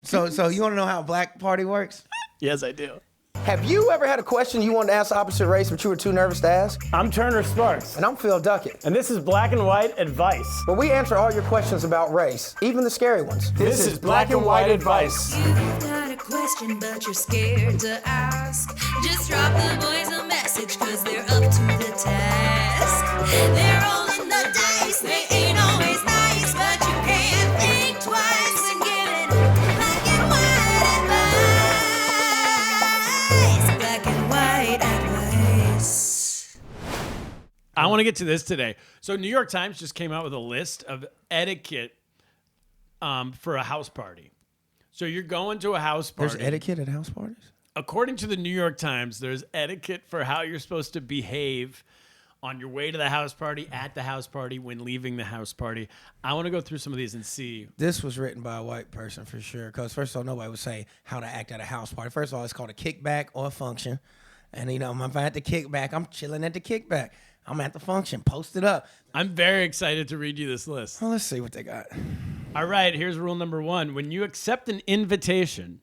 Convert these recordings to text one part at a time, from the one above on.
So you want to know how a black party works? Yes, I do. Have you ever had a question you wanted to ask the opposite race, but you were too nervous to ask? I'm Turner Sparks. And I'm Phil Duckett. And this is Black and White Advice. Where we answer all your questions about race, even the scary ones. This is Black and White Advice. You've got a question, but you're scared to ask. Just drop the boys a message, cause they're up to the task. They're rolling the dice, they ain't always nice, but you can't think twice when giving black and white advice. Black and white advice. I want to get to this today. So New York Times just came out with a list of etiquette for a house party. So you're going to a house party. There's etiquette at house parties? According to the New York Times, there's etiquette for how you're supposed to behave on your way to the house party, at the house party, when leaving the house party. I want to go through some of these and see. This was written by a white person for sure. Because first of all, nobody would say how to act at a house party. First of all, it's called a kickback or a function. And, if I'm at the kickback, I'm chilling at the kickback. I'm at the function. Post it up. I'm very excited to read you this list. Well, let's see what they got. All right, here's rule number 1. When you accept an invitation,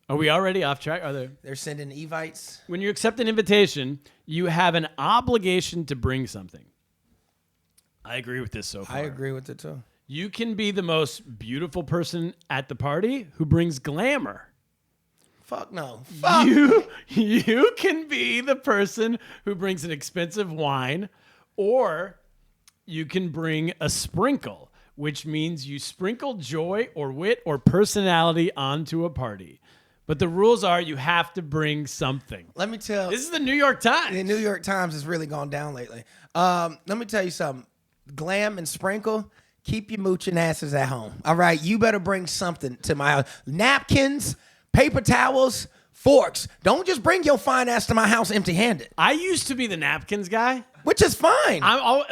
are we already off track? They're sending evites. When you accept an invitation, you have an obligation to bring something. I agree with this so far. I agree with it too. You can be the most beautiful person at the party who brings glamour. Fuck no. You can be the person who brings an expensive wine, or you can bring a sprinkle, which means you sprinkle joy or wit or personality onto a party. But the rules are you have to bring something. Let me tell you. This is the New York Times. The New York Times has really gone down lately. Let me tell you something. Glam and sprinkle, keep your mooching asses at home. All right? You better bring something to my house. Napkins, paper towels, forks. Don't just bring your fine ass to my house empty-handed. I used to be the napkins guy. Which is fine. I'm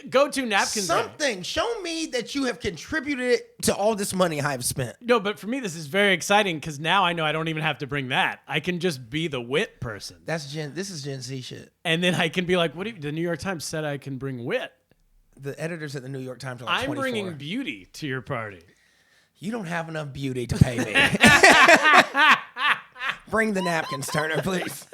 go-to napkins guy. Something. Show me that you have contributed to all this money I have spent. No, but for me, this is very exciting because now I know I don't even have to bring that. I can just be the wit person. This is Gen Z shit. And then I can be like, the New York Times said I can bring wit. The editors at the New York Times are like I'm 24. bringing beauty to your party. You don't have enough beauty to pay me. Bring the napkins, Turner, please.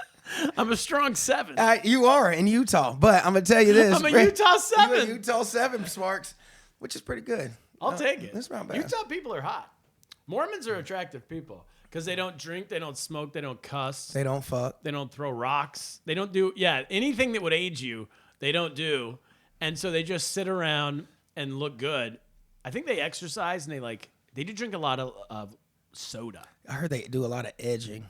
I'm a strong 7. You are in Utah, but I'm going to tell you this. I'm a Utah 7. You're a Utah 7, Sparks, which is pretty good. I'll take it. That's not bad. Utah people are hot. Mormons are attractive people because they don't drink, they don't smoke, they don't cuss. They don't fuck. They don't throw rocks. They don't do, anything that would age you, they don't do. And so they just sit around and look good. I think they exercise and they do drink a lot of soda. I heard they do a lot of edging.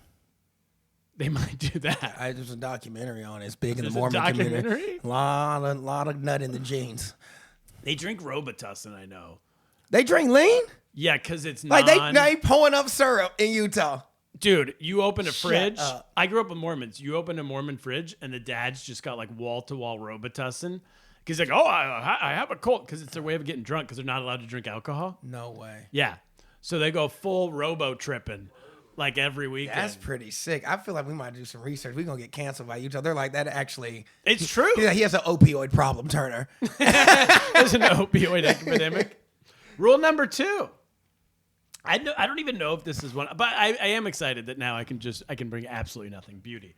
They might do that. There's a documentary on it. It's big in the There's Mormon a community. documentary? Lot of nut in the jeans. They drink Robitussin, I know. They drink lean? Yeah, because it's like they pulling up syrup in Utah. Dude, you open a fridge. up. I grew up with Mormons. You open a Mormon fridge, and the dad's just got like wall-to-wall Robitussin. He's like, I have a cold, because it's their way of getting drunk, because they're not allowed to drink alcohol. No way. Yeah. So they go full robo-tripping, like every weekend. That's pretty sick. I feel like we might do some research. We're going to get canceled by Utah. They're like, that actually... It's true. Yeah, he has an opioid problem, Turner. There's an opioid epidemic. Rule number 2. I don't even know if this is one, but I am excited that now I can bring absolutely nothing. Beauty.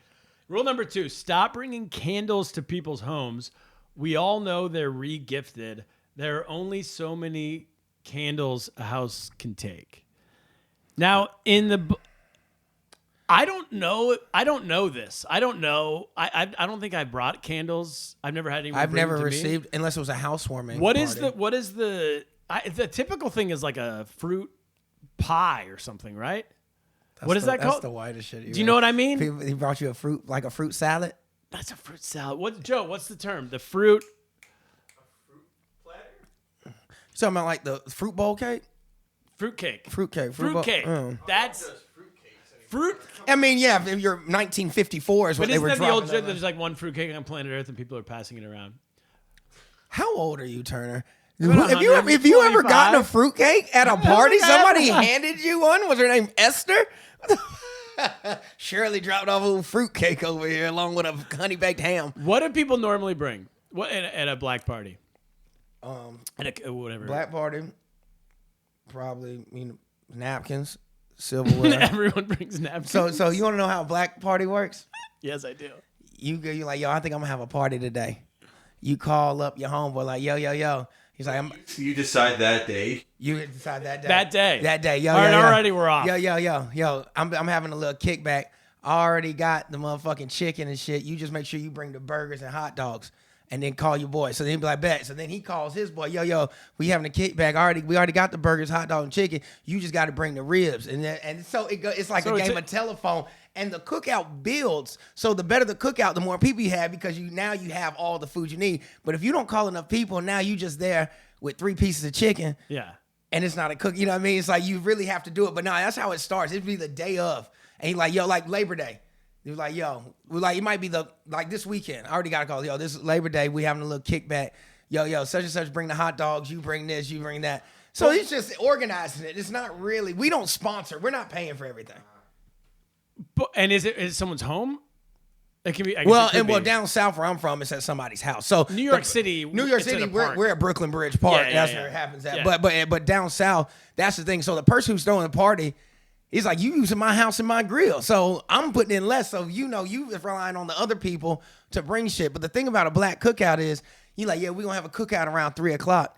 Rule number 2, stop bringing candles to people's homes. We all know they're re-gifted. There are only so many candles a house can take. Now, I don't know this. I don't know. I don't think I brought candles. I've never had anyone. I've bring never them to received, me. unless it was a housewarming. What party. is the typical thing is like a fruit pie or something, right? What is that called? That's the whitest shit. Do you know what I mean? He brought you a fruit salad. That's a fruit salad. Joe, what's the term? The fruit. A fruit platter? You talking about like the fruit bowl cake? Fruit cake. Fruit cake. Fruit cake. That's fruit. I mean, yeah, if you're 1954 is what But they were isn't that the old dropping. joke? There's like one fruit cake on planet Earth and people are passing it around. How old are you, Turner? About If you ever 125? gotten a fruitcake at a party, somebody handed you one? Was her name Esther? Shirley dropped off a little fruitcake over here along with a honey baked ham. What do people normally bring? What at a black party? At a whatever. Black party, probably napkins, silverware. Everyone brings napkins. So you want to know how a black party works? Yes, I do. You're like, yo, I think I'm gonna have a party today. You call up your homeboy like, yo. He's like, You decide that day. you decide that day. That day. Yo, All right, yo. already we're off. Yo. I'm having a little kickback. I already got the motherfucking chicken and shit. You just make sure you bring the burgers and hot dogs, and then call your boy. So then he be like, bet. So then he calls his boy, yo, we having a kickback. We already got the burgers, hot dog, and chicken. You just got to bring the ribs, and so it's like a game of telephone. And the cookout builds. So the better the cookout, the more people you have, because now you have all the food you need. But if you don't call enough people, now you just there with 3 pieces of chicken. Yeah. And it's not a cook. You know what I mean? It's like you really have to do it. But no, that's how it starts. It'd be the day of. And he like, yo, like Labor Day. He was like, yo, it might be like this weekend. I already got a call. Yo, this is Labor Day. We having a little kickback. Yo, such and such bring the hot dogs. You bring this, you bring that. So it's just organizing it. It's not really, we don't sponsor. We're not paying for everything. But, and is it someone's home? It can be. I guess it could be. Down south where I'm from, it's at somebody's house. So New York City, it's in a park. we're at Brooklyn Bridge Park. Yeah, That's yeah. where it happens at. Yeah. But down south, that's the thing. So the person who's throwing the party, he's like, you using my house and my grill, so I'm putting in less. So you relying on the other people to bring shit. But the thing about a black cookout is, you like, yeah, we're gonna have a cookout around 3:00.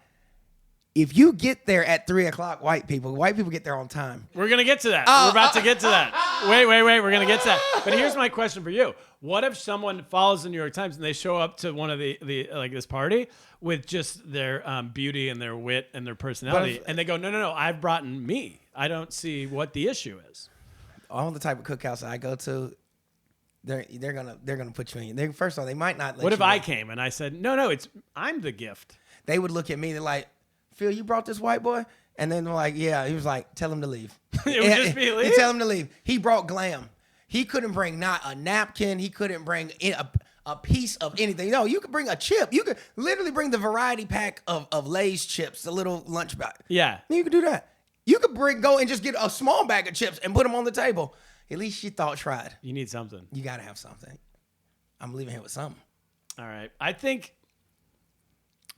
If you get there at 3:00, white people get there on time. We're going to get to that. We're about to get to that. Wait. We're going to get to that. But here's my question for you. What if someone follows the New York Times and they show up to one of the like this party with just their beauty and their wit and their personality, and they go, no, I've brought in me. I don't see what the issue is. All the type of cookouts I go to, they're gonna put you in. First of all, they might not let What you if I in. came and I said, no, I'm the gift. They would look at me, they're like, Phil, you brought this white boy? And then they're like, yeah. He was like, tell him to leave. It would just be leave? He tell him to leave. He brought glam. He couldn't bring not a napkin. He couldn't bring a piece of anything. No, you could bring a chip. You could literally bring the variety pack of Lay's chips, the little lunch bag. Yeah. You could do that. You could go and just get a small bag of chips and put them on the table. At least you tried. You need something. You got to have something. I'm leaving here with something. All right. I think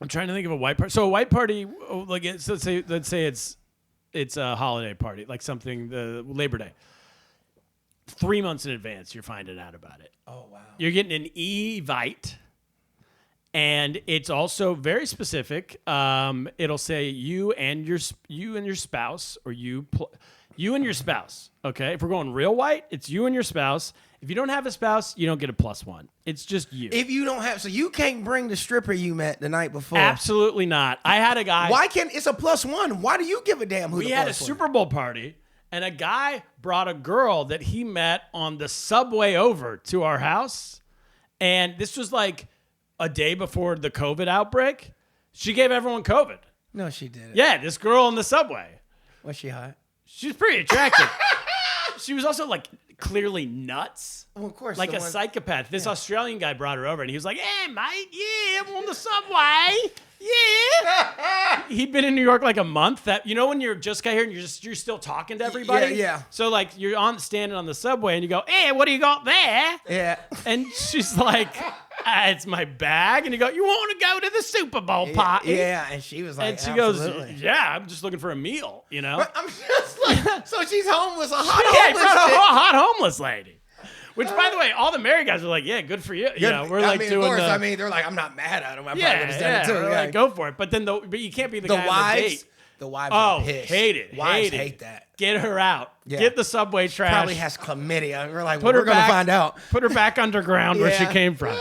I'm trying to think of a white party. So a white party, like let's say it's a holiday party, like something the Labor Day. 3 months in advance, you're finding out about it. Oh wow! You're getting an evite, and it's also very specific. It'll say you and your spouse, or you and your spouse. Okay, if we're going real white, it's you and your spouse. If you don't have a spouse, you don't get a +1. It's just you. If you don't have, so you can't bring the stripper you met the night before. Absolutely not. I had a guy. Why can't it's a +1? Why do you give a damn who We the had a +1? Super Bowl party, and a guy brought a girl that he met on the subway over to our house. And this was like a day before the COVID outbreak. She gave everyone COVID. No, she didn't. Yeah, this girl on the subway. Was she hot? She's pretty attractive. She was also like clearly nuts. Well, of course. Like a psychopath. This Australian guy brought her over and he was like, hey, mate, yeah, I'm on the subway. Yeah. He'd been in New York like a month. That you know when you're just got here and you're still talking to everybody? Yeah. So like you're standing on the subway and you go, hey, what do you got there? Yeah. And she's like, it's my bag. And you go, you want to go to the Super Bowl party? Yeah, and she was like, And she absolutely. goes, yeah, I'm just looking for a meal, you know? But I'm just like, so she's homeless, a hot Yeah, he homeless brought a chick. hot homeless lady. Which, by the way, all the married guys are like, yeah, good for you. You know, we're like doing of course, the... they're like, I'm not mad at him. I'm probably yeah, gonna stand it too. we're Yeah. like, go for it. But then but you can't be the guy on the date. The wives Oh, are pissed. hate it. Wives hate it. hate that. Get her out. Yeah. Get the subway trash. Probably has chlamydia. We're like, Put we're her gonna back, find out. Put her back underground where she Yeah. came from.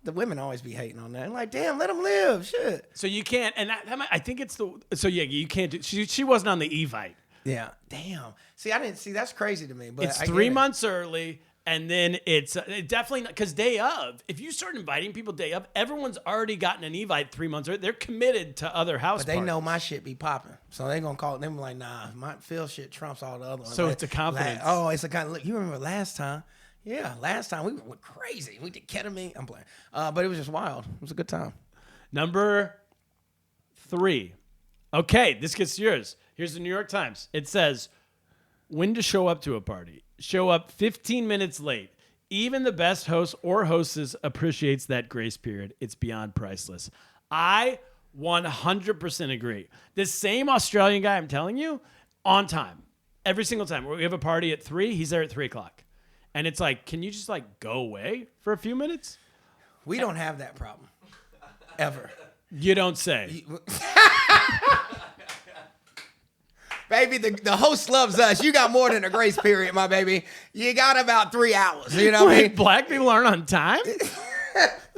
The women always be hating on that. I'm like, damn, let them live. Shit. So you can't, and I think it's so yeah, you can't do, she wasn't on the Evite. Yeah. Damn. See, I didn't see. That's crazy to me. But It's I get 3 it. months early, and then it's definitely not, because day of, if you start inviting people day of, everyone's already gotten an Evite 3 months early. They're committed to other house But they parties. know my shit be popping, so they gonna call it. They be like, nah, my Phil shit trumps all the other ones. So Like, it's a confidence. it's a kind of. Look, you remember last time? Yeah, last time we went crazy. We did ketamine. I'm playing, but it was just wild. It was a good time. Number 3. Okay, this gets yours. Here's the New York Times. It says, when to show up to a party. Show up 15 minutes late. Even the best host or hostess appreciates that grace period. It's beyond priceless. I 100% agree. This same Australian guy I'm telling you, on time. Every single time. We have a party at 3, he's there at 3 o'clock. And it's like, can you just like go away for a few minutes? We don't have that problem. Ever. You don't say. Baby, the host loves us. You got more than a grace period, my baby. You got about 3 hours. You know what I mean? Black people aren't on time?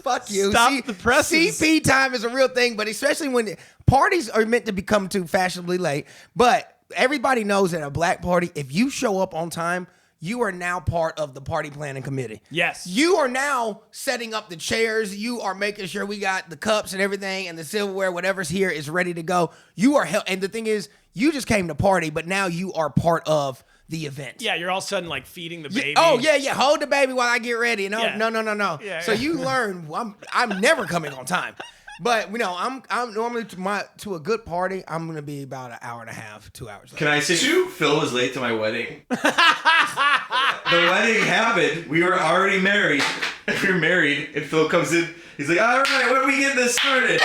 Fuck you. Stop the presses. CP time is a real thing, but especially when parties are meant to become too fashionably late. But everybody knows at a black party, if you show up on time, you are now part of the party planning committee. Yes. You are now setting up the chairs. You are making sure we got the cups and everything and the silverware, whatever's here is ready to go. You are and the thing is, you just came to party, but now you are part of the event. Yeah, you're all of a sudden like feeding the baby. Oh, yeah. Hold the baby while I get ready. No. Yeah, So you learn, I'm never coming on time. But, I'm normally to a good party, I'm going to be about an hour and a half, 2 hours late. Can I say Phil was late to my wedding? The wedding happened. We were already married. We were married, and Phil comes in. He's like, all right, when are we getting this started?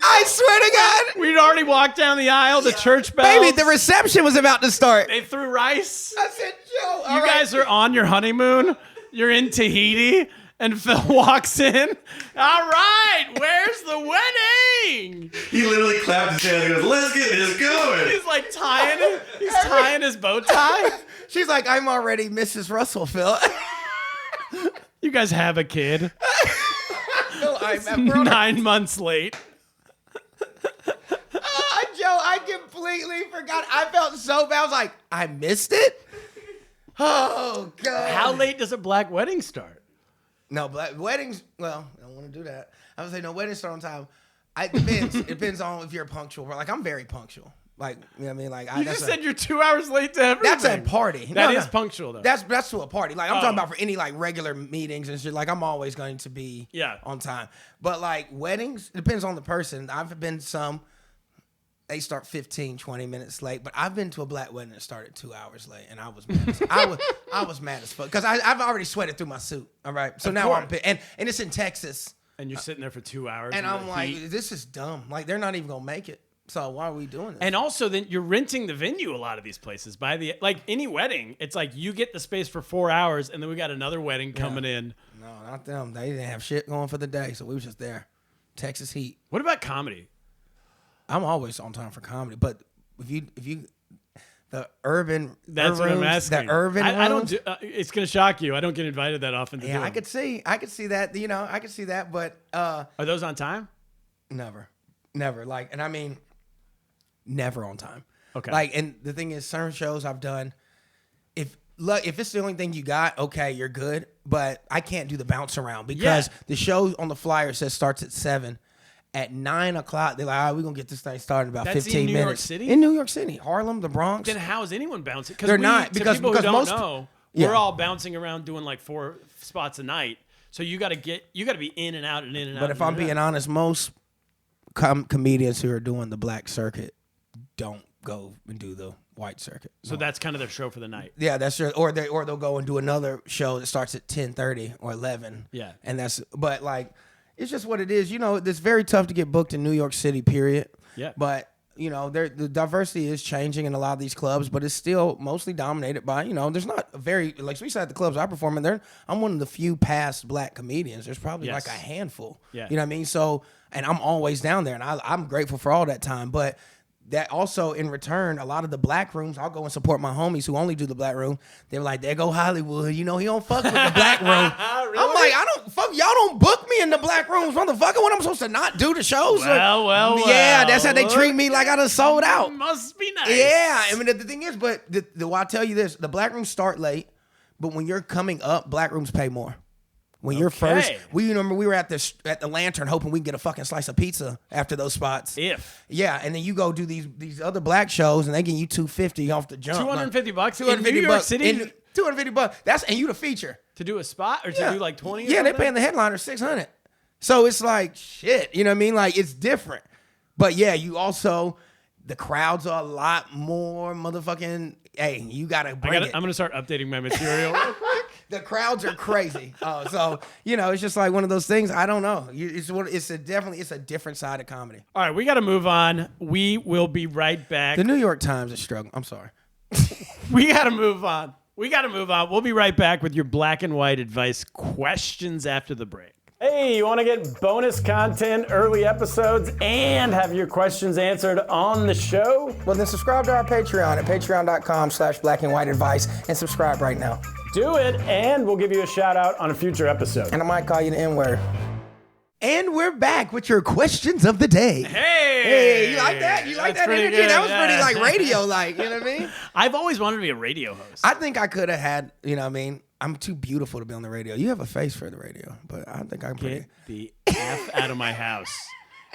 I swear to God. We'd already walked down the aisle, the church bells. Baby, the reception was about to start. They threw rice. I said, Joe, You guys are on your honeymoon. You're in Tahiti. And Phil walks in. All right, where's the wedding? He literally clapped his hands and goes, let's get this going. He's like tying his bow tie. She's like, I'm already Mrs. Russell, Phil. You guys have a kid. Phil, 9 months late. Joe, I completely forgot. I felt so bad. I was like, I missed it? Oh, God. How late does a black wedding start? No, black weddings, well, I don't want to do that. I would say no, weddings start on time. It depends. It depends on if you're punctual. Like, I'm very punctual. Like, you know what I mean? Like, You just said you're 2 hours late to everything. That's a party. That is punctual, though. That's to a party. Like, I'm talking about for any, like, regular meetings and shit. Like, I'm always going to be on time. But, like, weddings, it depends on the person. I've been some, they start 15, 20 minutes late. But I've been to a black wedding that started 2 hours late, and I was mad. I was mad as fuck because I've already sweated through my suit. All right, so now I'm and it's in Texas, and you're sitting there for 2 hours, and I'm like, this is dumb. Like they're not even gonna make it. So why are we doing this? And also, then you're renting the venue. A lot of these places like any wedding, it's like you get the space for 4 hours, and then we got another wedding coming in. No, not them. They didn't have shit going for the day, so we was just there. Texas heat. What about comedy? I'm always on time for comedy, but if you the urban that's what I'm asking. The urban I don't do, it's gonna shock you. I don't get invited that often to do I them. could see that. I could see that, but are those on time? Never. Like, and I mean, never on time. Okay. Like, and the thing is, certain shows I've done, if it's the only thing you got, okay, you're good. But I can't do the bounce around because the show on the flyer says starts at 7. At 9 o'clock, they're like, all right, we're going to get this thing started in about 15 minutes. In New York City? In New York City. Harlem, the Bronx. Then how is anyone bouncing? They're not. Because people who don't most, know, we're all bouncing around doing like 4 spots a night. So you got to be in and out and in and out. But if I'm being honest, most comedians who are doing the black circuit don't go and do the white circuit. So that's kind of their show for the night. Yeah, that's true. Or they'll go and do another show that starts at 10:30 or 11. Yeah. And but like, it's just what it is. It's very tough to get booked in New York City, period. Yeah. But, the diversity is changing in a lot of these clubs, but it's still mostly dominated by, there's not a very, like we said, the clubs I perform in, I'm one of the few past black comedians. There's probably like a handful. Yeah. You know what I mean? So, and I'm always down there, and I'm grateful for all that time. But that also, in return, a lot of the black rooms, I'll go and support my homies who only do the black room. They're like, there go Hollywood. He don't fuck with the black room. Really? I'm like, I don't fuck. Y'all don't book me in the black rooms, motherfucker. When I'm supposed to not do the shows? Well. Yeah, that's how they treat me, like I done sold out. Must be nice. Yeah, I mean, the thing is, but I'll tell you this: the black rooms start late, but when you're coming up, black rooms pay more. When you're first, we remember we were at the Lantern hoping we can get a fucking slice of pizza after those spots. Yeah, and then you go do these other black shows and they give you $250 off the jump. $250 $250 in New York City. $250. And you the feature to do a spot or to do like 20. Yeah, they're paying the headliner $600. So it's like shit. You know what I mean? Like it's different. But yeah, you also the crowds are a lot more motherfucking. Hey, you gotta bring it. I'm gonna start updating my material real quick. The crowds are crazy. So it's just like one of those things. I don't know. It's a different side of comedy. All right, we got to move on. We will be right back. The New York Times is struggling. I'm sorry. We got to move on. We'll be right back with your black and white advice questions after the break. Hey, you want to get bonus content, early episodes, and have your questions answered on the show? Well, then subscribe to our Patreon at patreon.com/blackandwhiteadvice and subscribe right now. Do it, and we'll give you a shout out on a future episode. And I might call you the N-word. And we're back with your questions of the day. Hey, you like that? You like that energy? Good, that was pretty like radio-like. You know what I mean? I've always wanted to be a radio host. I think I could have had. You know what I mean? I'm too beautiful to be on the radio. You have a face for the radio, but I think I'm pretty. Get the F out of my house.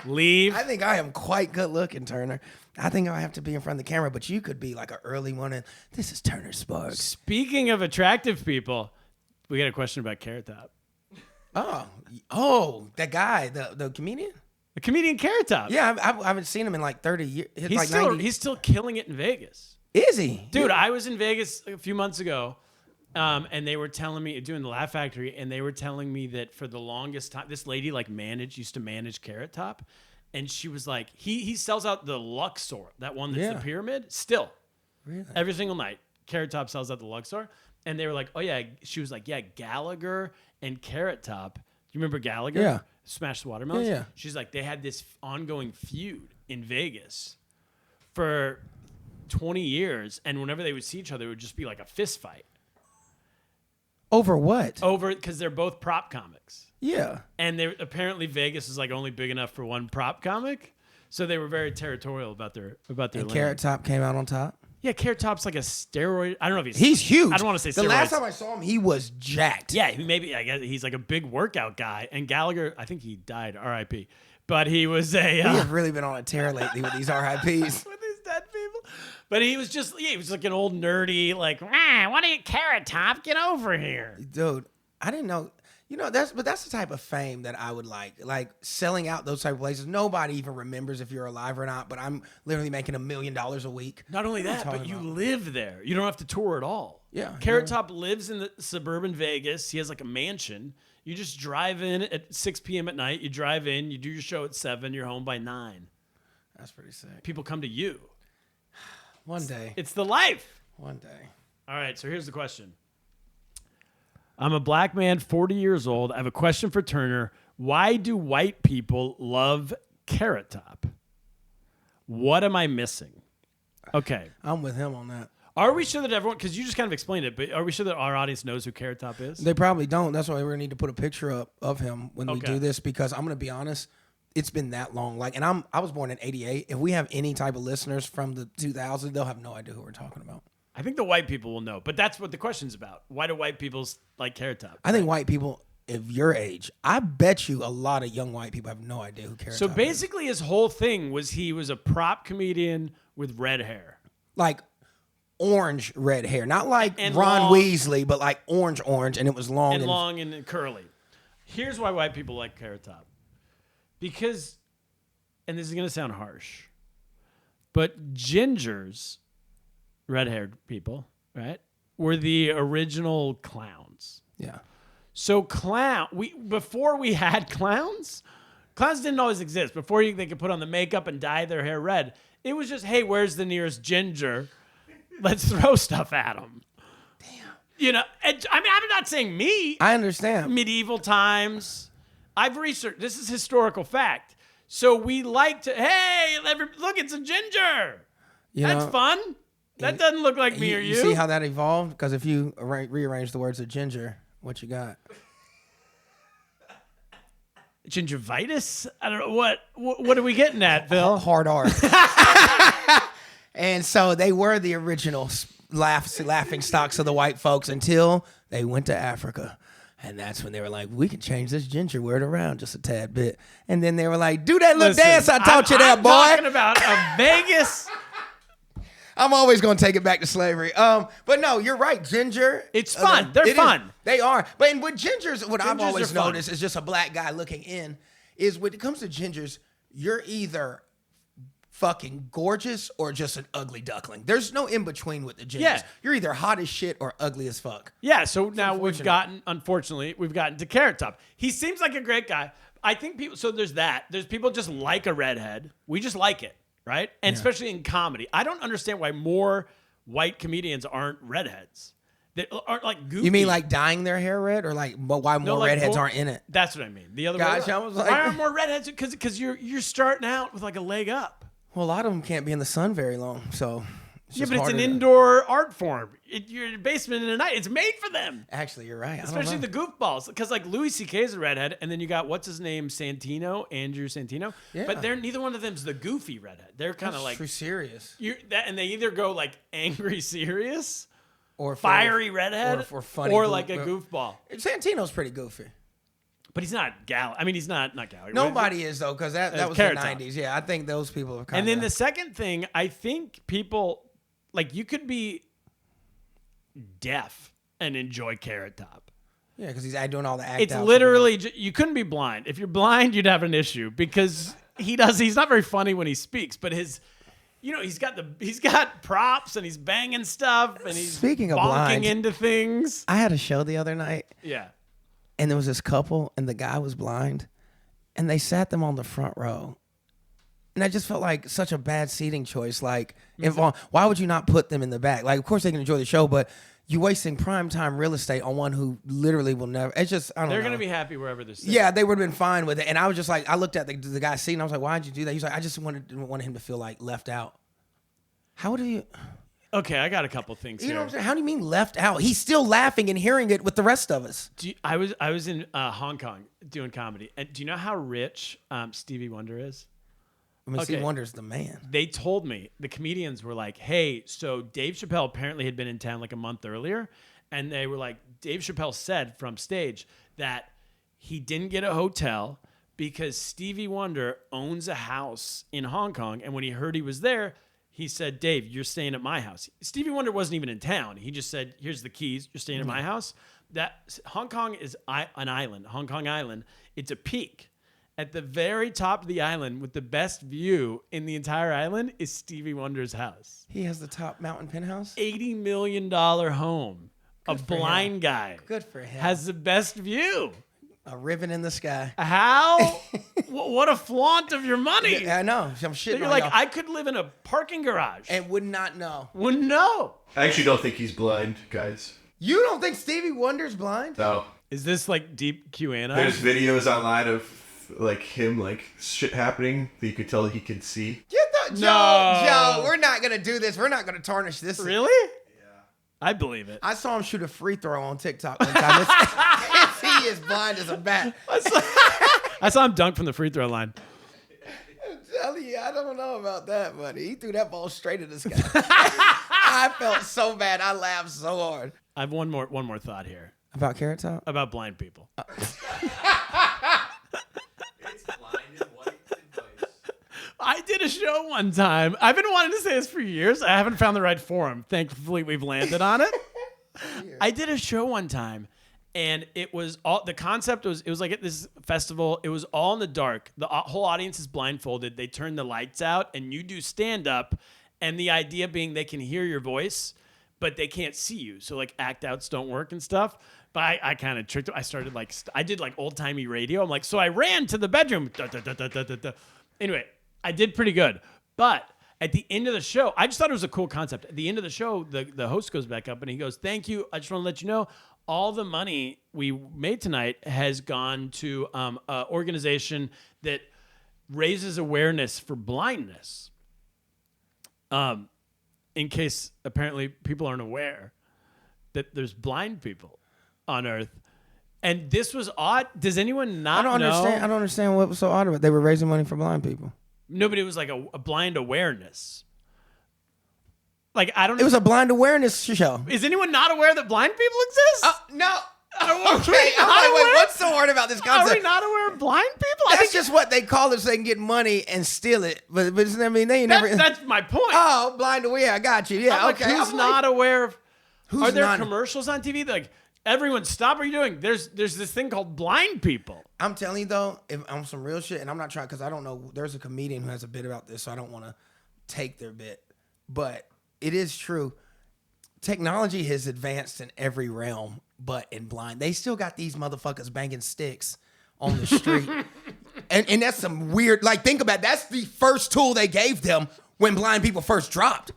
Leave. I think I am quite good looking, Turner. I think I have to be in front of the camera, but you could be like an early one. And this is Turner Sparks. Speaking of attractive people, we got a question about Carrot Top. Oh, that guy, the comedian? The comedian Carrot Top. Yeah, I haven't seen him in like 30 years. He's still killing it in Vegas. Is he? Dude, I was in Vegas a few months ago. And they were telling me, doing the Laugh Factory, and they were telling me that for the longest time, this lady used to manage Carrot Top, and she was like, he sells out the Luxor, that one that's the pyramid, still. Really? Every single night, Carrot Top sells out the Luxor, and they were like, oh yeah, she was like, yeah, Gallagher and Carrot Top. Do you remember Gallagher? Yeah. Smash the Watermelons? Yeah. She's like, they had this ongoing feud in Vegas for 20 years, and whenever they would see each other, it would just be like a fist fight. Over what? Because they're both prop comics. Yeah. And they apparently Vegas is like only big enough for one prop comic. So they were very territorial about their And Carrot Top came out on top? Yeah, Carrot Top's like a steroid. I don't know if he's huge. I don't want to say steroids. The last time I saw him, he was jacked. Yeah, I guess he's like a big workout guy. And Gallagher, I think he died, R.I.P. But he was a... we have really been on a tear lately with these RIPs. with these dead people. But he was just, he was like an old nerdy, like, what are you, Carrot Top? Get over here. Dude, I didn't know. That's the type of fame that I would like selling out those type of places. Nobody even remembers if you're alive or not, but I'm literally making $1 million a week. Not only that, but you live there. You don't have to tour at all. Yeah. Carrot Top lives in the suburban Vegas. He has like a mansion. You just drive in at 6 p.m. at night. You drive in, you do your show at 7, you're home by 9. That's pretty sick. People come to you. One day. It's the life. One day. All right, so here's the question. I'm a black man, 40 years old. I have a question for Turner. Why do white people love Carrot Top? What am I missing? Okay. I'm with him on that. Are we sure that everyone, because you just kind of explained it, but are we sure that our audience knows who Carrot Top is? They probably don't. That's why we're going to need to put a picture up of him when we Okay. do this, because I'm going to be honest, it's been that long. I was born in 88. If we have any type of listeners from the 2000s, they'll have no idea who we're talking about. I think the white people will know, but that's what the question's about. Why do white people like Carrot Top? I think white people of your age, I bet you a lot of young white people have no idea who Carrot So Top is. basically his whole thing was he was a prop comedian with red hair. Like orange red hair. Not like And Ron long. Weasley, but like orange, and it was long. And long and curly. Here's why white people like Carrot Top. Because, and this is going to sound harsh, but gingers, red-haired people, right, were the original clowns. Yeah. So before we had clowns didn't always exist. Before they could put on the makeup and dye their hair red, it was just, hey, where's the nearest ginger? Let's throw stuff at them. Damn. I'm not saying me. I understand. Medieval times. I've researched. This is historical fact. So we like to, hey, look, it's a ginger. That's fun. That doesn't look like me or you. You see how that evolved? Because if you rearrange the words of ginger, what you got? Gingivitis? I don't know. What are we getting at, Phil? Hard R. And so they were the original laughing stocks of the white folks until they went to Africa. And that's when they were like, we can change this ginger word around just a tad bit. And then they were like, do that little dance I taught you there, boy. I'm talking about a Vegas. I'm always going to take it back to slavery. But no, you're right. Ginger. It's fun. They're fun. They are. But with gingers, what I've Gingers always are fun. noticed is just a black guy looking in is when it comes to gingers, you're either fucking gorgeous or just an ugly duckling. There's no in between with the genders. Yeah. You're either hot as shit or ugly as fuck. Yeah, so now unfortunate. unfortunately, we've gotten to Carrot Top. He seems like a great guy. I think people, so there's that. There's people just like a redhead. We just like it, right? And especially in comedy. I don't understand why more white comedians aren't redheads. They aren't like goofy. You mean like dyeing their hair red, or like why more like redheads more- aren't in it? That's what I mean. The other way Gotcha, around. I was like- why aren't more redheads? Because you're starting out with like a leg up. Well, a lot of them can't be in the sun very long, so Yeah, but it's an harder to- indoor art form. You're in a basement in the night. It's made for them. Actually, you're right. Especially the goofballs. Because like Louis C.K. is a redhead, and then you got, what's his name, Andrew Santino. Yeah. But neither one of them's the goofy redhead. They're kind of like, true serious and they either go like angry serious, or fiery redhead, or funny or goof- like a goofball. Santino's pretty goofy. But he's not gal. I mean, he's not gal. Nobody is though, because that was the Carrot Top. 90s. Yeah, I think those people are kind And of. then the second thing, I think people, like, you could be deaf and enjoy Carrot Top. yeah, because he's doing all the act. It's outs. literally, you couldn't be blind. If you're blind, you'd have an issue because he's not very funny when he speaks, but he's got props and he's banging stuff and he's Speaking of bonking blind, into things. I had a show the other night, Yeah. and there was this couple, and the guy was blind, and they sat them on the front row. And I just felt like such a bad seating choice. Like, why would you not put them in the back? Like, of course they can enjoy the show, but you're wasting primetime real estate on one who literally will never. It's just, I don't know. They're going to be happy wherever they're sitting. Yeah, they would have been fine with it. And I was just like, I looked at the guy's seat, and I was like, why'd you do that? He's like, I just wanted him to feel like left out. How do you? Okay, I got a couple things You here. know what I'm saying? How do you mean left out? He's still laughing and hearing it with the rest of us. I was in Hong Kong doing comedy. And do you know how rich Stevie Wonder is? I mean, Steve Okay. Wonder's the man. They told me, the comedians were like, hey, so Dave Chappelle apparently had been in town like a month earlier. And they were like, Dave Chappelle said from stage that he didn't get a hotel because Stevie Wonder owns a house in Hong Kong. And when he heard he was there, he said, Dave, you're staying at my house. Stevie Wonder wasn't even in town. He just said, here's the keys. You're staying at my house. That Hong Kong is an island, Hong Kong Island. It's a peak. At the very top of the island with the best view in the entire island is Stevie Wonder's house. He has the top mountain penthouse. $80 million home. A for him. blind guy. Good for him. Has the best view. A ribbon in the sky. How? What a flaunt of your money. Yeah, I know. I'm shitting You're on like, y'all. I could live in a parking garage. And would not know. Wouldn't know. I actually don't think he's blind, guys. You don't think Stevie Wonder's blind? No. Is this like deep QAnon? There's videos online of like him, like shit happening that you could tell he could see. Joe, we're not gonna do this. We're not gonna tarnish this. Really? Yeah. I believe it. I saw him shoot a free throw on TikTok one time. He is blind as a bat. I saw him dunk from the free throw line. I'm telling you, I don't know about that, buddy. He threw that ball straight at this guy. I felt so bad. I laughed so hard. I have one more thought here About Carrot Top? about blind people. I did a show one time. I've been wanting to say this for years. I haven't found the right forum. Thankfully, we've landed on it. I did a show one time, and it was all the concept was it was like at this festival. It was all in the dark. The whole audience is blindfolded. They turn the lights out, and you do stand up. And the idea being they can hear your voice, but they can't see you. So like act outs don't work and stuff. But I kind of tricked them. I started like I did like old timey radio. I'm like, so I ran to the bedroom. Da, da, da, da, da, da, da. Anyway, I did pretty good. But at the end of the show, I just thought it was a cool concept. At the end of the show, the host goes back up and he goes, "Thank you. I just want to let you know all the money we made tonight has gone to an organization that raises awareness for blindness." In case apparently people aren't aware that there's blind people on Earth. And this was odd. Does anyone not know? I don't understand what was so odd about it. They were raising money for blind people. Nobody was like a blind awareness. Like, I don't know. It was a blind awareness show. Is anyone not aware that blind people exist? No. Are we Okay, not I'm like, wait, aware? what's so hard about this Are we concept? not aware of blind people? That's just what they call it so they can get money and steal it. But I mean, they ain't never. That's my point. Oh, blind aware. I got you. Yeah, I'm like, okay. who's I'm not aware of? Who's Are there not- commercials on TV? Like, Everyone, stop what you're doing. There's this thing called blind people. I'm telling you though, if I'm some real shit, and I'm not trying because I don't know. There's a comedian who has a bit about this, so I don't want to take their bit. But it is true. Technology has advanced in every realm, but in blind, they still got these motherfuckers banging sticks on the street, and that's some weird. Like, think about it, that's the first tool they gave them when blind people first dropped,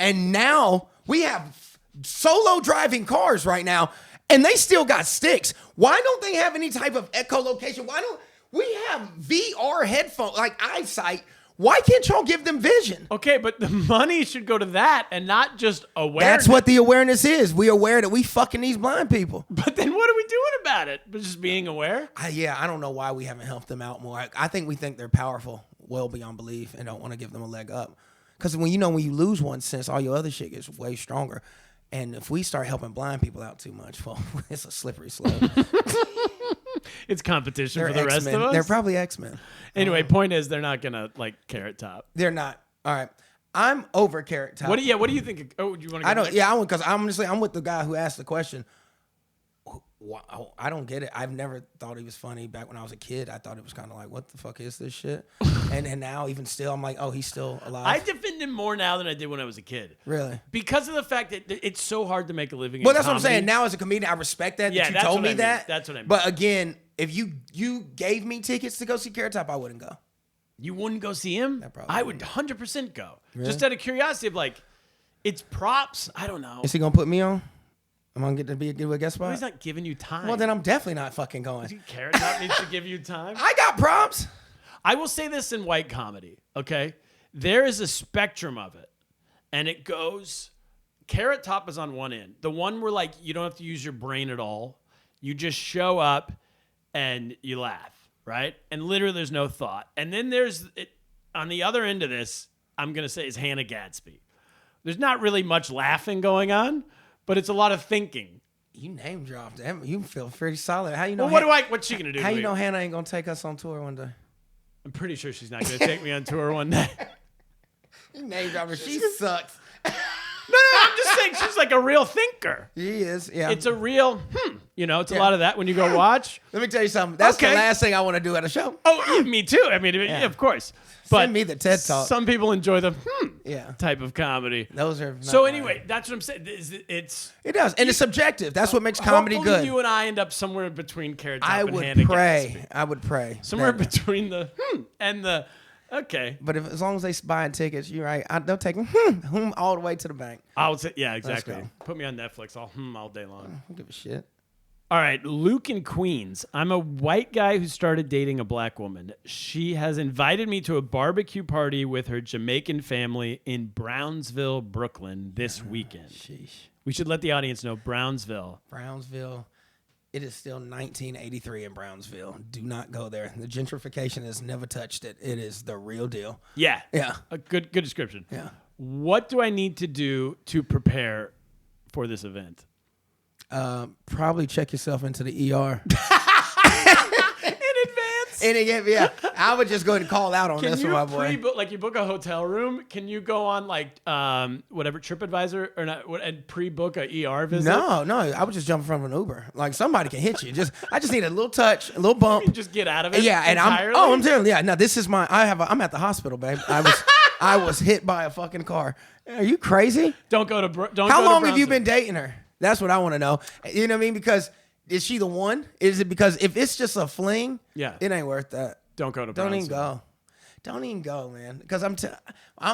and now we have solo driving cars right now. And they still got sticks. Why don't they have any type of echolocation? Why don't we have VR headphones, like eyesight? Why can't y'all give them vision? Okay, but the money should go to that and not just awareness. That's what the awareness is. We aware that we fucking these blind people. But then what are we doing about it? But just being aware? I don't know why we haven't helped them out more. I think we think they're powerful, well beyond belief, and don't want to give them a leg up. Because when you lose one sense, all your other shit gets way stronger. And if we start helping blind people out too much, well, it's a slippery slope. It's competition They're for the rest X-Men. of us. They're probably X-Men. Anyway, point is they're not gonna like Carrot Top. They're not. All right. I'm over Carrot Top. What do you think? Oh, do you want to? I don't. Yeah, because honestly, I'm with the guy who asked the question. I don't get it. I've never thought he was funny. Back when I was a kid, I thought it was kind of like, what the fuck is this shit? and now, even still, I'm like, oh, he's still alive. I defend him more now than I did when I was a kid. Really? Because of the fact that it's so hard to make a living. Well, in that's comedy. what I'm saying. Now, as a comedian, I respect that. Yeah, that you that's told what me I mean. that. That's what I mean. But again, if you gave me tickets to go see Carrot Top, I wouldn't go. You wouldn't go see him? probably I would 100% go. Really? Just out of curiosity of like, it's props. I don't know. Is he gonna put me on? I'm gonna get to give a guest spot. Well, he's not giving you time. Well, then I'm definitely not fucking going. Carrot Top needs to give you time. I got props. I will say this in white comedy, okay? There is a spectrum of it. And it goes, Carrot Top is on one end. The one where like you don't have to use your brain at all. You just show up and you laugh, right? And literally there's no thought. And then there's, on the other end of this, I'm going to say is Hannah Gadsby. There's not really much laughing going on, but it's a lot of thinking. You name dropped them. You feel pretty solid. How you know? Well, what's she going to do? How to you me? know Hannah ain't gonna take us on tour one day? I'm pretty sure she's not going to take me on tour one day. You name dropped her. She sucks. No, I'm just saying she's like a real thinker. She is. Yeah. It's a real, it's a lot of that when you go watch. Let me tell you something. That's Okay. the last thing I want to do at a show. Oh, yeah, me too. I mean, yeah, of course. But Send me the TED Talk. some people enjoy the Yeah. type of comedy. Those are. Not So mine. anyway, that's what I'm saying. It's It does, and it's subjective. That's what makes comedy hopefully good. you and I end up somewhere between Carrot Top I and would Hannah pray. Gadsby. I would pray. Somewhere that- between the and the okay. But as long as they buying tickets, you're right. They'll take them all the way to the bank. I'll say yeah, exactly. go. Put me on Netflix. I'll all day long. I don't give a shit. All right, Luke in Queens. I'm a white guy who started dating a black woman. She has invited me to a barbecue party with her Jamaican family in Brownsville, Brooklyn this weekend. Sheesh. We should let the audience know Brownsville. Brownsville. It is still 1983 in Brownsville. Do not go there. The gentrification has never touched it. It is the real deal. Yeah. Yeah. A good description. Yeah. What do I need to do to prepare for this event? Probably check yourself into the ER. In advance. And again, yeah, I would just go ahead and call out on Can this you for my boy. pre-book, like you book a hotel room? Can you go on like whatever TripAdvisor or not and pre-book a ER visit? No, I would just jump in front of an Uber. Like somebody can hit you. I just need a little touch, a little bump. You just get out of it. Yeah, and entirely? I'm telling you, yeah. No, this is I'm at the hospital, babe. I was hit by a fucking car. Are you crazy? Don't go to. Don't. How go to long have you Brownsville. been dating her? That's what I want to know. You know what I mean? Because is she the one? Is it because if it's just a fling, Yeah. it ain't worth that. Don't go to. Don't even Brownsville. go. Don't even go, man. Because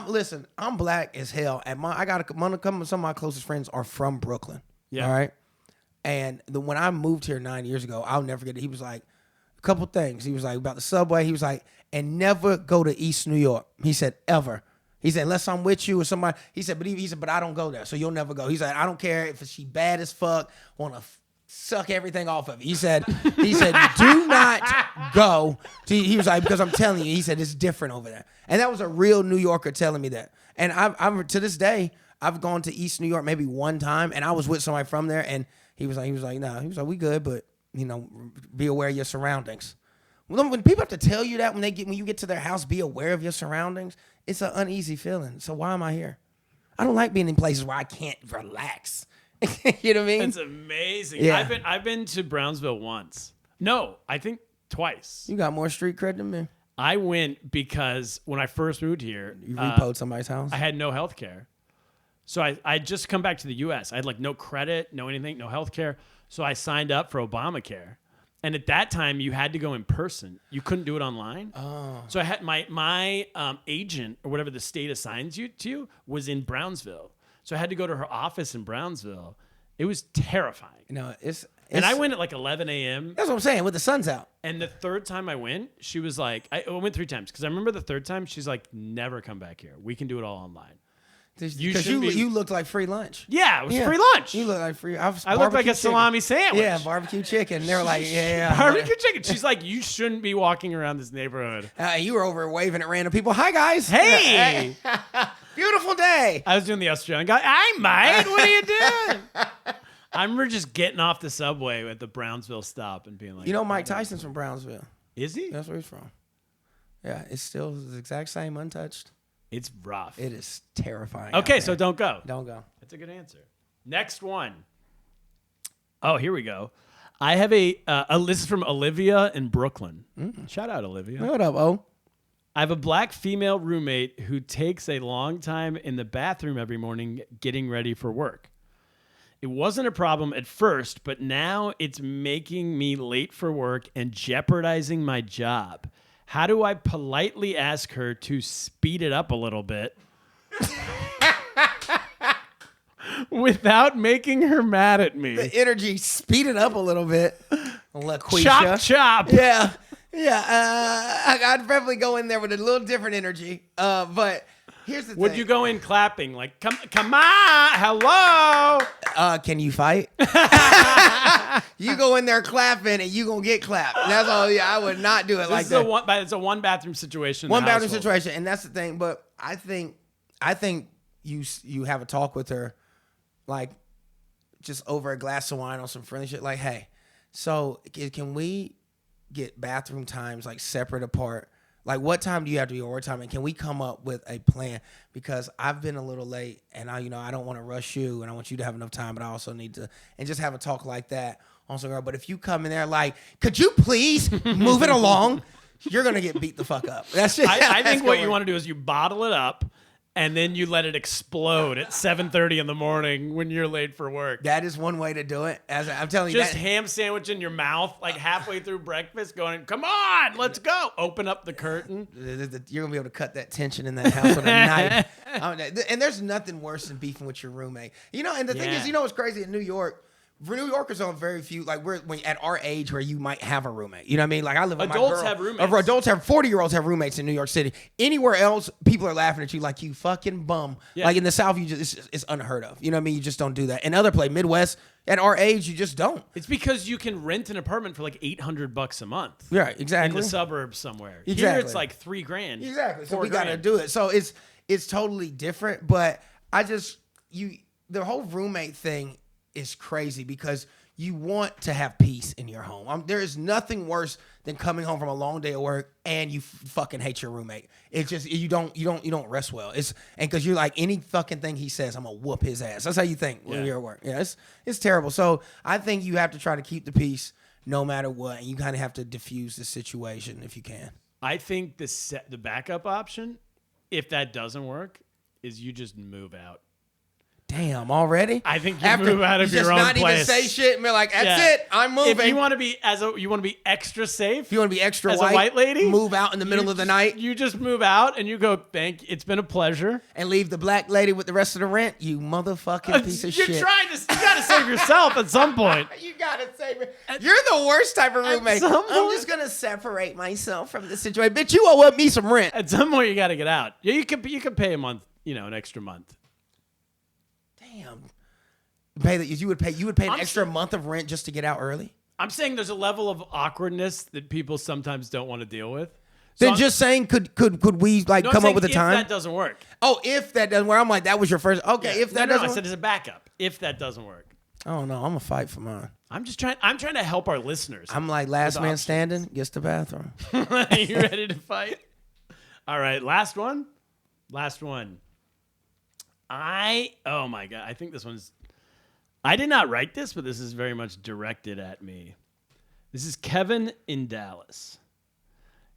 listen, I'm black as hell, and some of my closest friends are from Brooklyn. Yeah. All right. And when I moved here 9 years ago, I'll never forget it. He was like, a couple things. He was like about the subway. He was like, and never go to East New York. He said ever. He said, unless I'm with you or somebody. He said, but I don't go there, so you'll never go. He said, I don't care if she bad as fuck, want to suck everything off of it. He said, do not go. He was like, because I'm telling you, he said, it's different over there. And that was a real New Yorker telling me that. And I'm to this day, I've gone to East New York maybe one time, and I was with somebody from there, and he was like, no, we good, but be aware of your surroundings. When people have to tell you that when you get to their house, be aware of your surroundings, it's an uneasy feeling. So why am I here? I don't like being in places where I can't relax. You know what I mean? It's amazing. Yeah. I've been to Brownsville once. No, I think twice. You got more street cred than me. I went because when I first moved here, You repoed somebody's house. I had no health care. So I just come back to the U.S. I had like no credit, no anything, no health care. So I signed up for Obamacare. And at that time, you had to go in person. You couldn't do it online. Oh. So I had my agent or whatever the state assigns you to was in Brownsville. So I had to go to her office in Brownsville. It was terrifying. And I went at like 11 a.m. That's what I'm saying, with the sun's out. And the third time I went, she was like, I went 3 times because I remember the third time she's like, never come back here. We can do it all online. Because you looked like free lunch. Yeah, it was free lunch. You look like free. I looked like a salami sandwich. Yeah, barbecue chicken. They were like, yeah. Barbecue chicken. She's like, you shouldn't be walking around this neighborhood. You were over waving at random people. Hi, guys. Hey. Beautiful day. I was doing the Australian guy. Hi, mate. What are you doing? I remember just getting off the subway at the Brownsville stop and being like, You know, Mike Tyson's from Brownsville. Is he? That's where he's from. Yeah, it's still the exact same, untouched. It's rough. It is terrifying. Okay, so don't go. Don't go. That's a good answer. Next one. Oh, here we go. I have this is from Olivia in Brooklyn. Shout out, Olivia. What up, O? I have a black female roommate who takes a long time in the bathroom every morning getting ready for work. It wasn't a problem at first, but now it's making me late for work and jeopardizing my job. How do I politely ask her to speed it up a little bit without making her mad at me? The energy, speed it up a little bit. LaQuisha. Chop, chop. Yeah. I'd probably go in there with a little different energy. But here's the thing. Would you go in clapping like, come on, hello? Can you fight? You go in there clapping and you gonna get clapped. That's all. Yeah, I would not do it like that. It's a one bathroom situation. in One the bathroom household. situation, and that's the thing. But I think you have a talk with her, like just over a glass of wine on some friendly shit. Like, hey, so can we get bathroom times like separate apart? Like, what time do you have to be overtime? And can we come up with a plan? Because I've been a little late, and I don't want to rush you, and I want you to have enough time, but I also need to, and just have a talk like that on some girl. But if you come in there like, could you please move it along? You're gonna get beat the fuck up. That's just. I think what you want to do is you bottle it up, and then you let it explode at 7:30 in the morning when you're late for work. That is one way to do it. As I'm telling you, Just ham sandwich in your mouth, like halfway through breakfast, going, "Come on, let's go!" Open up the curtain. You're gonna be able to cut that tension in that house with a knife. And there's nothing worse than beefing with your roommate. And the thing is, what's crazy in New York? For New Yorkers are very few. Like when at our age, where you might have a roommate. You know what I mean? Like I live with my girl. Adults have roommates. Adults have 40-year-olds have roommates in New York City. Anywhere else, people are laughing at you like you fucking bum. Yeah. Like in the South, it's unheard of. You know what I mean? You just don't do that. In other places, Midwest, at our age, you just don't. It's because you can rent an apartment for like $800 a month. Right? Exactly. In the suburbs somewhere. Exactly. Here it's like $3,000. Exactly. So $4,000. we got to do it. So it's totally different. But the whole roommate thing is crazy because you want to have peace in your home. There is nothing worse than coming home from a long day of work and you fucking hate your roommate. It's just you don't rest well. And because you're like, any fucking thing he says, I'm gonna whoop his ass. That's how you think when you're at work. Yeah, it's terrible. So I think you have to try to keep the peace no matter what, and you kind of have to diffuse the situation if you can. I think the backup option, if that doesn't work, is you just move out. Damn, already? I think you move out of your own just not place. even say shit and be like, that's it, I'm moving. If you want to be extra safe, if you want to be extra as white, a white lady, move out in the middle of the night. You just move out and you go, it's been a pleasure. And leave the black lady with the rest of the rent, you motherfucking piece of shit. You gotta save yourself at some point. You gotta save it. You're the worst type of roommate. I'm just gonna separate myself from this situation. Bitch, you owe me some rent. At some point you gotta get out. Yeah, you could pay a month, an extra month. Damn. You would pay an extra month of rent just to get out early? I'm saying there's a level of awkwardness that people sometimes don't want to deal with. Then just saying, could we come up with a time? If that doesn't work. Oh, if that doesn't work, I'm like, that was your first. Okay, Yeah. if that doesn't I work. said as a backup. If that doesn't work. Oh no, I'm gonna fight for mine. I'm trying to help our listeners. I'm like last man standing, gets the bathroom. Are you ready to fight? All right, last one. Oh my God, I think this one's. I did not write this, but this is very much directed at me. This is Kevin in Dallas.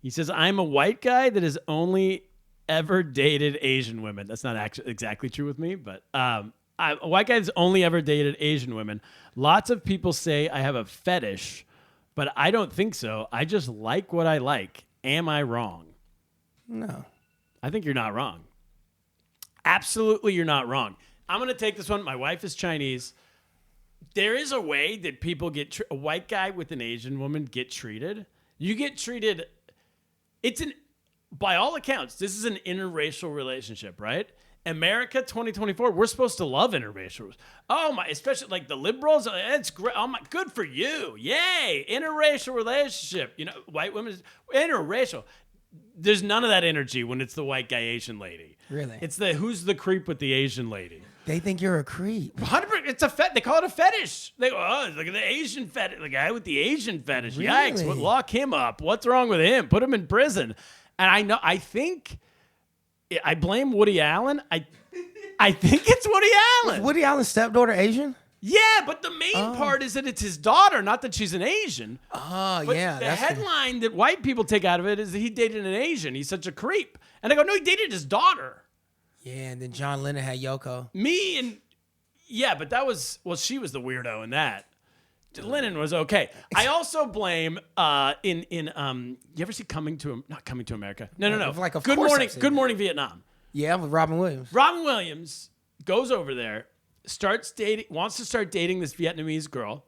He says, I'm a white guy that has only ever dated Asian women. That's not actually exactly true with me, but I'm a white guy that's only ever dated Asian women. Lots of people say I have a fetish, but I don't think so. I just like what I like. Am I wrong? No. I think you're not wrong. Absolutely, you're not wrong. I'm going to take this one. My wife is Chinese. There is a way that people get a white guy with an Asian woman get treated. You get treated. By all accounts, this is an interracial relationship, right? America 2024, we're supposed to love interracial. Oh my, especially like the liberals. It's great. Oh my, good for you. Yay. Interracial relationship. You know, white women, interracial. There's none of that energy when it's the white guy Asian lady. Really? It's the who's the creep with the Asian lady. They think you're a creep. 100%. It's they call it a fetish. They go, oh, look at the Asian fetish. The guy with the Asian fetish. Really? Yikes! Lock him up. What's wrong with him? Put him in prison. And I think I blame Woody Allen. I think it's Woody Allen. Is Woody Allen's stepdaughter Asian? Yeah, but the main part is that it's his daughter, not that she's an Asian. Oh, But yeah. the headline that white people take out of it is that he dated an Asian. He's such a creep. And I go, no, he dated his daughter. Yeah, and then John Lennon had Yoko. But that was, she was the weirdo in that. Lennon was okay. I also blame you ever see not Coming to America? No. Like, of Good course Morning, I've seen Good that. Morning Vietnam. Yeah, with Robin Williams. Robin Williams goes over there, wants to start dating this Vietnamese girl,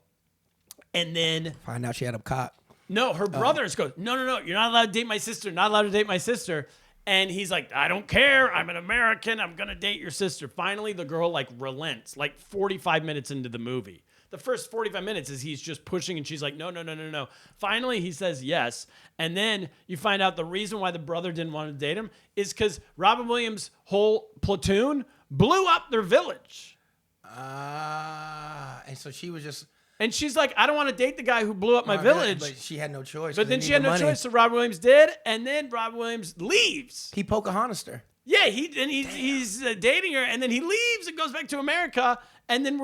and then Find out she had a cock. no, her brothers go, no, you're not allowed to date my sister, not allowed to date my sister. And he's like, I don't care. I'm an American. I'm going to date your sister. Finally, the girl like relents, like 45 minutes into the movie. The first 45 minutes is he's just pushing and she's like, no. Finally, he says yes. And then you find out the reason why the brother didn't want to date him is because Robin Williams' whole platoon blew up their village. And so she was just... And she's like, I don't want to date the guy who blew up my village. But she had no choice. But then she had no choice, so Robin Williams did. And then Robin Williams leaves. He Pocahontas her. Yeah, he's dating her, and then he leaves and goes back to America, and then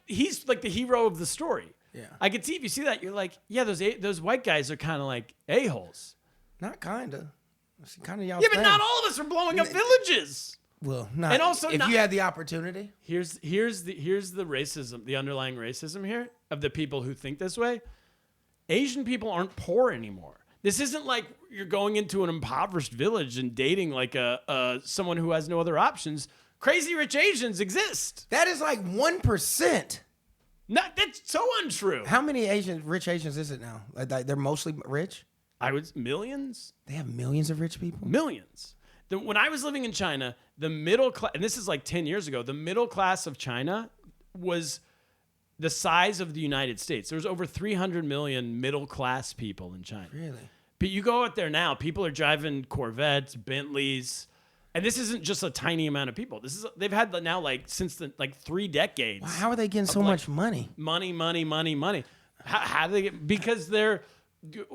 he's like the hero of the story. Yeah. I could see if you see that, you're like, yeah, those white guys are kind of like a-holes. Not kinda. It's kind of y'all. Yeah, but not all of us are blowing up villages. Well, not. And also if you had the opportunity. Here's the racism, the underlying racism here of the people who think this way. Asian people aren't poor anymore. This isn't like you're going into an impoverished village and dating like someone who has no other options. Crazy rich Asians exist. That is like 1%. No, that's so untrue. How many rich Asians is it now? Like they're mostly rich? Millions? They have millions of rich people? Millions. When I was living in China, the middle class, and this is like 10 years ago, the middle class of China was the size of the United States. There was over 300 million middle class people in China. Really? But you go out there now, people are driving Corvettes, Bentleys, and this isn't just a tiny amount of people. They've had now like since 3 decades. Wow, how are they getting so much money? Money. How do they get? Because their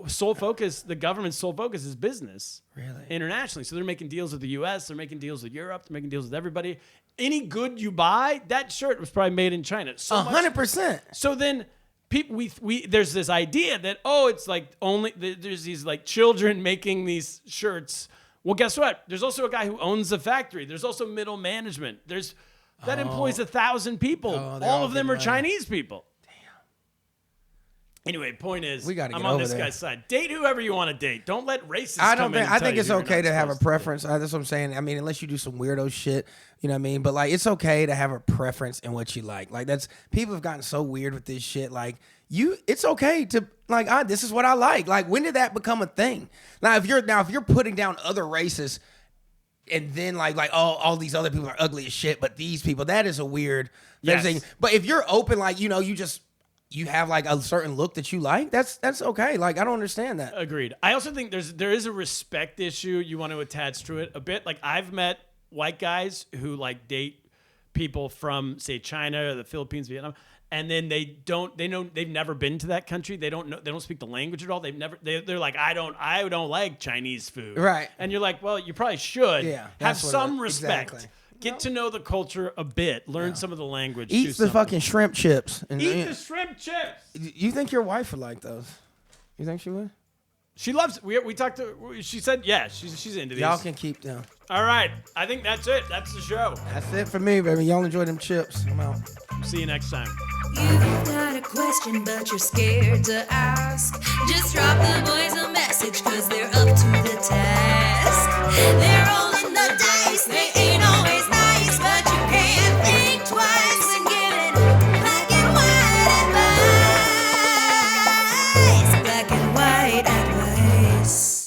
sole focus, the government's sole focus is business. Really? Internationally. So they're making deals with the US, they're making deals with Europe, they're making deals with everybody. Any good you buy, that shirt was probably made in China. 100%. So then people, there's this idea that, it's like there's these like children making these shirts. Well, guess what? There's also a guy who owns the factory. There's also middle management. That employs 1,000 people. All of them are Chinese people. Anyway, point is, we gotta get I'm on over this there. guy's side. Date whoever you want to date. Don't let racists I come in and I tell think you it's who you're okay not to have a supposed to date. preference. That's what I'm saying. I mean, unless you do some weirdo shit, you know what I mean? But like, it's okay to have a preference in what you like. Like people have gotten so weird with this shit. Like it's okay to like, this is what I like. Like, when did that become a thing? Now, if you're putting down other races and then like all these other people are ugly as shit, but these people, that is a weird thing. But if you're open, like, you have like a certain look that you like, that's okay. Like, I don't understand that. Agreed. I also think there is a respect issue you want to attach to it a bit. Like, I've met white guys who like date people from, say, China or the Philippines, Vietnam, and then they've never been to that country. They don't speak the language at all. They're like, I don't like Chinese food. Right. And you're like, well, you probably should Yeah, have that's what some respect. exactly. Get to know the culture a bit. Learn some of the language. Eat do the something. fucking shrimp chips. And, Eat the shrimp chips. You think your wife would like those? You think she would? She loves. We talked to. She said, yeah, she's into these. Y'all can keep them. All right. I think that's it. That's the show. That's it for me, baby. Y'all enjoy them chips. I'm out. See you next time. You've got a question, but you're scared to ask. Just drop the boys a message, cause they're up to the task. They're all